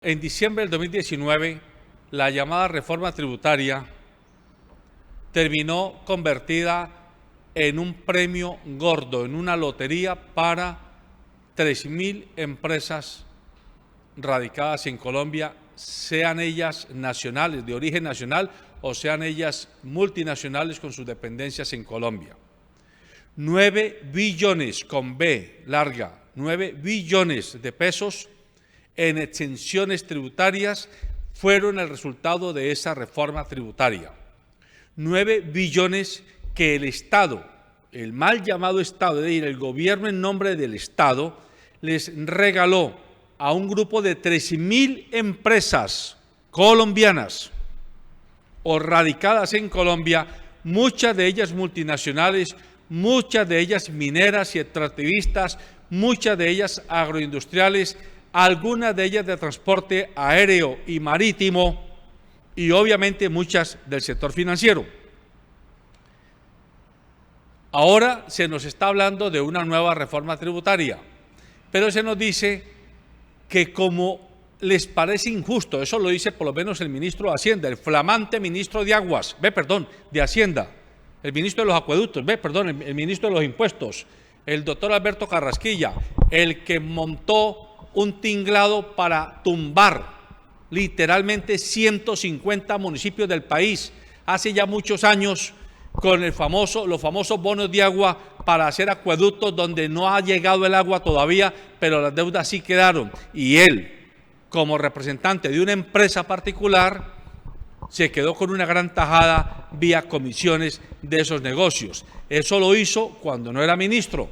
En diciembre del 2019, la llamada reforma tributaria terminó convertida en un premio gordo, en una lotería para 3.000 empresas radicadas en Colombia, sean ellas nacionales, de origen nacional, o sean ellas multinacionales con sus dependencias en Colombia. 9 billones, con B larga, 9 billones de pesos en exenciones tributarias fueron el resultado de esa reforma tributaria. 9 billones que el Estado, el mal llamado Estado, es decir, el gobierno en nombre del Estado, les regaló a un grupo de 13.000 empresas colombianas o radicadas en Colombia, muchas de ellas multinacionales, muchas de ellas mineras y extractivistas, muchas de ellas agroindustriales, algunas de ellas de transporte aéreo y marítimo y obviamente muchas del sector financiero. Ahora se nos está hablando de una nueva reforma tributaria, pero se nos dice que como les parece injusto, eso lo dice por lo menos el ministro de Hacienda, el flamante ministro de Aguas, de Hacienda, el ministro de los Acueductos, el ministro de los Impuestos, el doctor Alberto Carrasquilla, el que montó un tinglado para tumbar literalmente 150 municipios del país hace ya muchos años con los famosos bonos de agua para hacer acueductos donde no ha llegado el agua todavía, pero las deudas sí quedaron. Y él, como representante de una empresa particular, se quedó con una gran tajada vía comisiones de esos negocios. Eso lo hizo cuando no era ministro,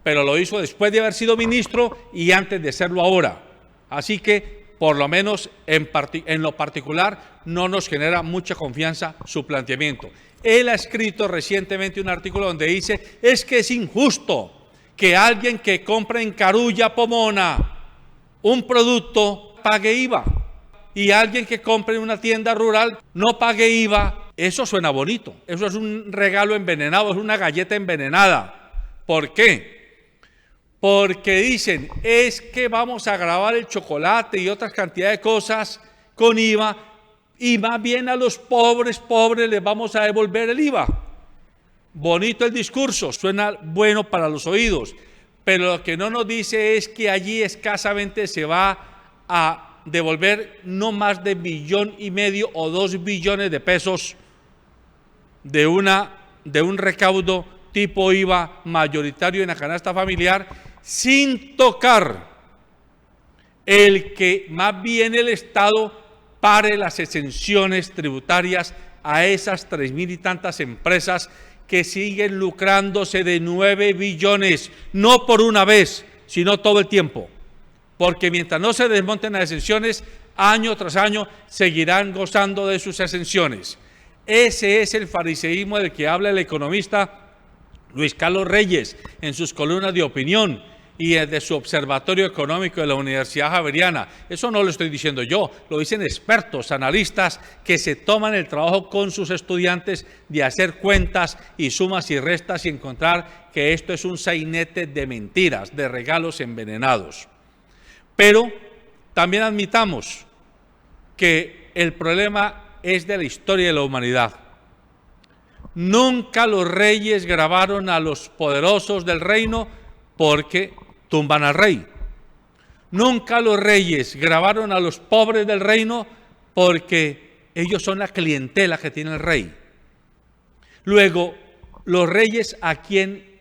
pero lo hizo después de haber sido ministro y antes de serlo ahora. Así que, por lo menos en lo particular, no nos genera mucha confianza su planteamiento. Él ha escrito recientemente un artículo donde dice, es que es injusto que alguien que compra en Carulla, Pomona, un producto pague IVA y alguien que compre en una tienda rural no pague IVA. Eso suena bonito, eso es un regalo envenenado, es una galleta envenenada. ¿Por qué? Porque dicen, es que vamos a gravar el chocolate y otras cantidades de cosas con IVA y más bien a los pobres les vamos a devolver el IVA. Bonito el discurso, suena bueno para los oídos, pero lo que no nos dice es que allí escasamente se va a devolver no más de 1,5 millones o 2 billones de pesos de un recaudo tipo IVA mayoritario en la canasta familiar, sin tocar el que más bien el Estado pare las exenciones tributarias a esas 3.000 y tantas empresas que siguen lucrándose de 9 billones, no por una vez, sino todo el tiempo. Porque mientras no se desmonten las exenciones, año tras año seguirán gozando de sus exenciones. Ese es el fariseísmo del que habla el economista Luis Carlos Reyes en sus columnas de opinión y de su observatorio económico de la Universidad Javeriana. Eso no lo estoy diciendo yo, lo dicen expertos, analistas que se toman el trabajo con sus estudiantes de hacer cuentas y sumas y restas y encontrar que esto es un sainete de mentiras, de regalos envenenados. Pero también admitamos que el problema es de la historia de la humanidad. Nunca los reyes grabaron a los poderosos del reino porque tumban al rey. Nunca los reyes grabaron a los pobres del reino porque ellos son la clientela que tiene el rey. Luego, los reyes ¿a quién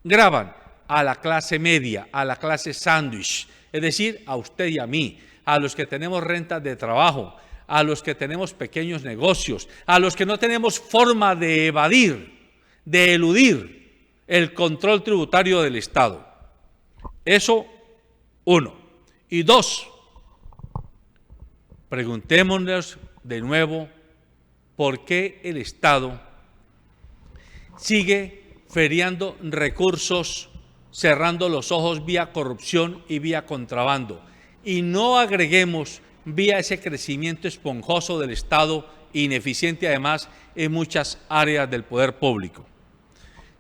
graban? A la clase media, a la clase sándwich, es decir, a usted y a mí, a los que tenemos rentas de trabajo, a los que tenemos pequeños negocios, a los que no tenemos forma de evadir, de eludir el control tributario del Estado. Eso, uno. Y dos, preguntémonos de nuevo por qué el Estado sigue feriando recursos, cerrando los ojos vía corrupción y vía contrabando. Y no agreguemos vía ese crecimiento esponjoso del Estado, ineficiente además en muchas áreas del poder público.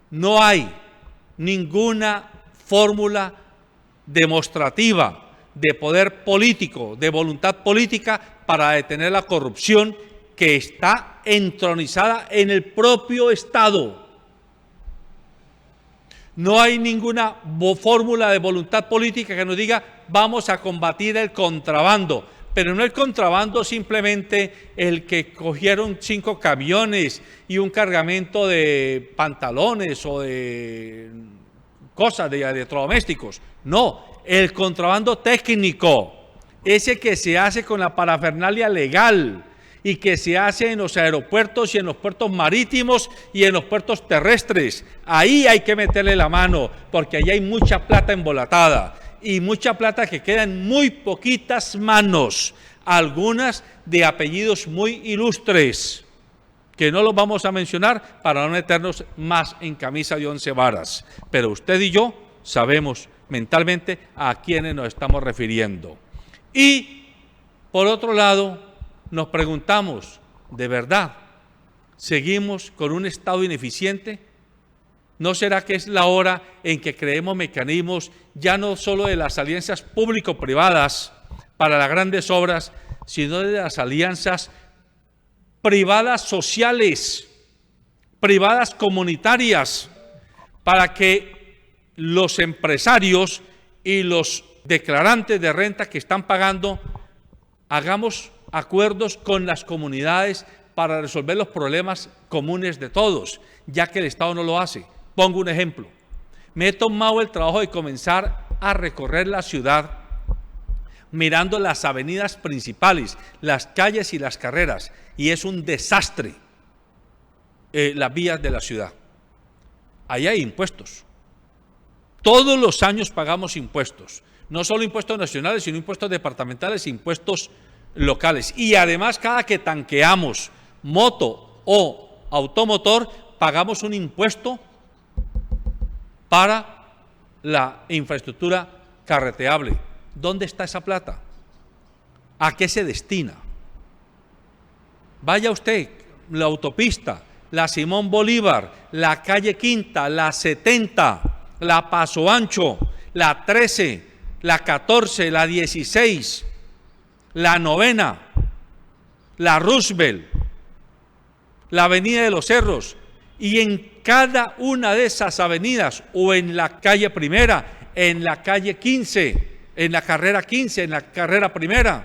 No hay ninguna fórmula demostrativa de poder político, de voluntad política para detener la corrupción que está entronizada en el propio Estado. No hay ninguna fórmula de voluntad política que nos diga vamos a combatir el contrabando, pero no el contrabando simplemente el que cogieron 5 camiones y un cargamento de pantalones o de cosas de electrodomésticos. No, el contrabando técnico, ese que se hace con la parafernalia legal y que se hace en los aeropuertos y en los puertos marítimos y en los puertos terrestres. Ahí hay que meterle la mano, porque ahí hay mucha plata embolatada y mucha plata que queda en muy poquitas manos, algunas de apellidos muy ilustres, que no los vamos a mencionar para no meternos más en camisa de 11 varas. Pero usted y yo sabemos mentalmente a quiénes nos estamos refiriendo. Y, por otro lado, nos preguntamos, ¿de verdad seguimos con un Estado ineficiente? ¿No será que es la hora en que creemos mecanismos ya no solo de las alianzas público-privadas para las grandes obras, sino de las alianzas privadas sociales, privadas comunitarias, para que los empresarios y los declarantes de renta que están pagando hagamos acuerdos con las comunidades para resolver los problemas comunes de todos, ya que el Estado no lo hace? Pongo un ejemplo. Me he tomado el trabajo de comenzar a recorrer la ciudad mirando las avenidas principales, las calles y las carreras, y es un desastre las vías de la ciudad. Ahí hay impuestos. Todos los años pagamos impuestos, no solo impuestos nacionales, sino impuestos departamentales e impuestos locales. Y además, cada que tanqueamos moto o automotor, pagamos un impuesto para la infraestructura carreteable. ¿Dónde está esa plata? ¿A qué se destina? Vaya usted, la autopista, la Simón Bolívar, la calle Quinta, la 70, la Paso Ancho, la 13, la 14, la 16, la 9, la Roosevelt, la Avenida de los Cerros, y en cada una de esas avenidas, o en la calle Primera, en la calle 15, en la carrera 15, en la carrera Primera,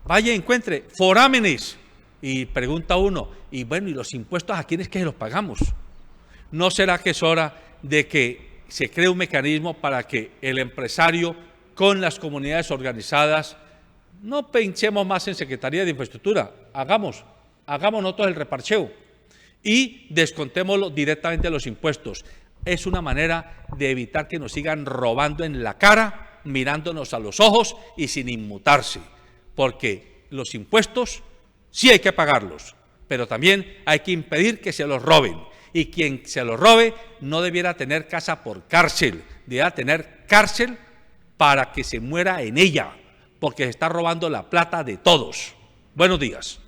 vaya y encuentre forámenes, y pregunta uno, y bueno, ¿y los impuestos a quiénes que los pagamos? ¿No será que es hora de que se cree un mecanismo para que el empresario con las comunidades organizadas, no pensemos más en Secretaría de Infraestructura, hagamos nosotros el reparcheo y descontémoslo directamente los impuestos? Es una manera de evitar que nos sigan robando en la cara, mirándonos a los ojos y sin inmutarse, porque los impuestos sí hay que pagarlos, pero también hay que impedir que se los roben, y quien se los robe no debiera tener casa por cárcel, debiera tener cárcel para que se muera en ella, porque se está robando la plata de todos. Buenos días.